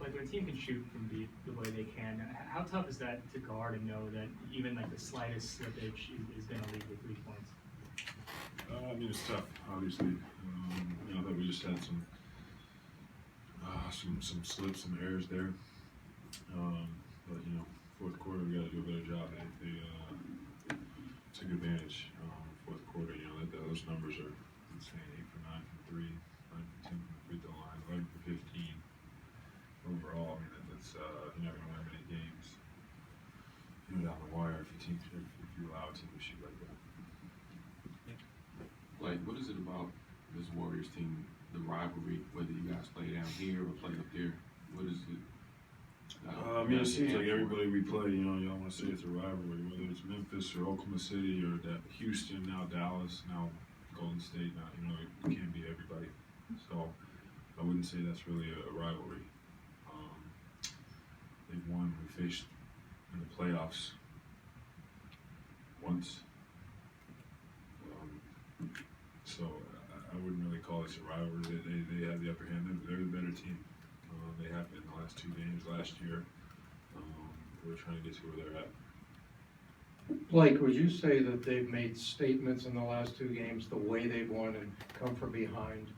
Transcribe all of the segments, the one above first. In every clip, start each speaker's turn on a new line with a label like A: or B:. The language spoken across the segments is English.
A: like when a team can shoot from deep the way they can, how tough is that to guard and know that even like the slightest slippage is going to lead to 3 points?
B: I mean, it's tough, obviously. I thought we just had some slips, some errors there. But fourth quarter we got to do a better job. They took advantage. Fourth quarter, those numbers are insane. 8 for 9 from 3, 9 for 10 from the free throw line, 11 for 15 overall. I mean, that's you're never gonna win many games. Down the wire if you allow a team to shoot like that.
C: Like, what is it about this Warriors team, the rivalry, whether you guys play down here or play up there? What is it?
B: I mean, it seems like everybody we play, y'all want to say it's a rivalry, whether it's Memphis or Oklahoma City or Houston, now Dallas, now Golden State. Now, it can't be everybody. So I wouldn't say that's really a rivalry. They've won. We faced in the playoffs once. So I wouldn't really call this a rivalry. They have the upper hand. They're the better team. They have been the last 2 games last year. We're trying to get to where they're at.
D: Blake, would you say that they've made statements in the last 2 games, the way they've won and come from behind?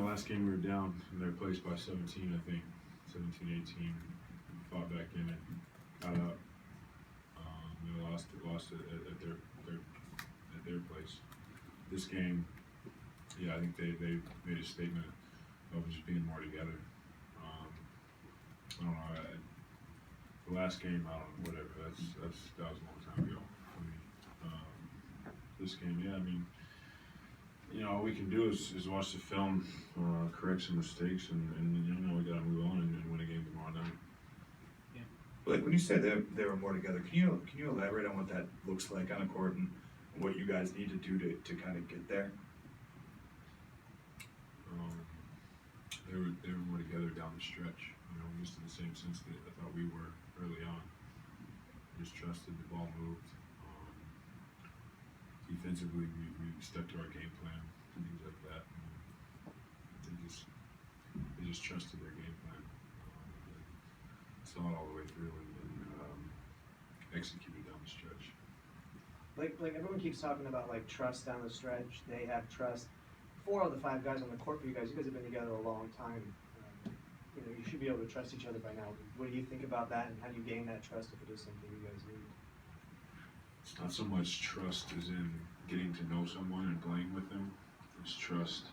B: Last game we were down in their place by 17, I think. 17, 18. Fought back in it, got up. They lost it at their place. This game, I think they made a statement of just being more together. I don't know. The last game, whatever. That was a long time ago for me. This game, all we can do is watch the film, correct some mistakes, and we got to move on and win a game tomorrow night.
E: Like when you said they were more together, can you elaborate on what that looks like on the court and what you guys need to do to kind of get there?
B: They were more together down the stretch. Just in the same sense that I thought we were early on. Just trusted the ball moved. Defensively, we stuck to our game plan, things like that. They just trusted their game plan. Saw it all the way through and executed down the stretch.
F: Like everyone keeps talking about like trust down the stretch. They have trust. 4 of the 5 guys on the court for you guys have been together a long time. You should be able to trust each other by now. What do you think about that, and how do you gain that trust if it is something you guys need?
B: It's not so much trust as in getting to know someone and playing with them. It's trust,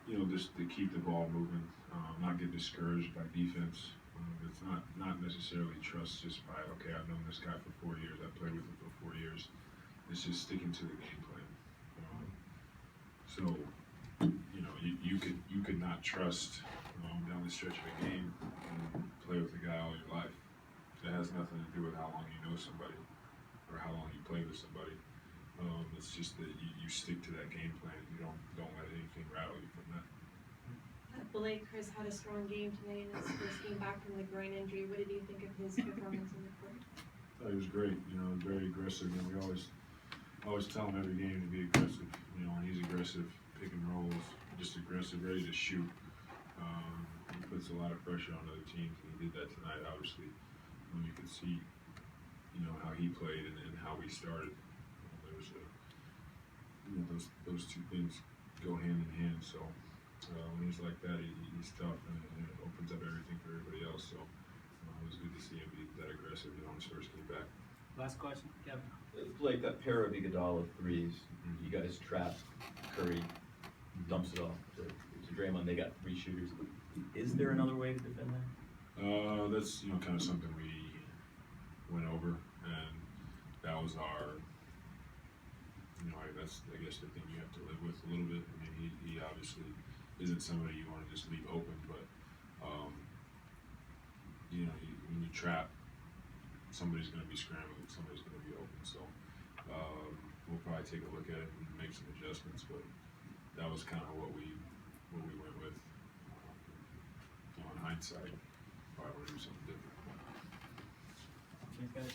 B: just to keep the ball moving, not get discouraged by defense. It's not necessarily trust just by, okay, I've known this guy for 4 years, I've played with him for 4 years. It's just sticking to the game plan. You could not trust down the stretch of a game and play with a guy all your life. That has nothing to do with how long you know somebody or how long you play with somebody. It's just that you stick to that game plan. You don't let anything rattle you from that.
G: Blake Chris had a strong game today in his first game back from the groin injury. What did you think of his performance in the court?
B: I thought he was great. Very aggressive. We always tell him every game to be aggressive. And he's aggressive, pick and rolls, just aggressive, ready to shoot. He puts a lot of pressure on other teams, and he did that tonight. Obviously, when you could see, how he played and how we started. There was those 2 things go hand in hand. So when he's like that, he's tough, and it opens up everything for everybody else. So it was good to see him be that aggressive on his first game back.
A: Last question, Kevin.
H: Blake, that pair of Iguodala threes, you guys trapped. Curry dumps it off to Draymond. They got 3 shooters. Is there another way to defend that?
B: That's kind of something we went over, and that was our. That's I guess the thing you have to live with a little bit. I mean, he obviously isn't somebody you want to just leave open, but when you trap, somebody's going to be scrambling, somebody's going to be open. So we'll probably take a look at it and make some adjustments, but that was kind of what we went with. In hindsight, probably want to do something different.
A: Thanks, guys.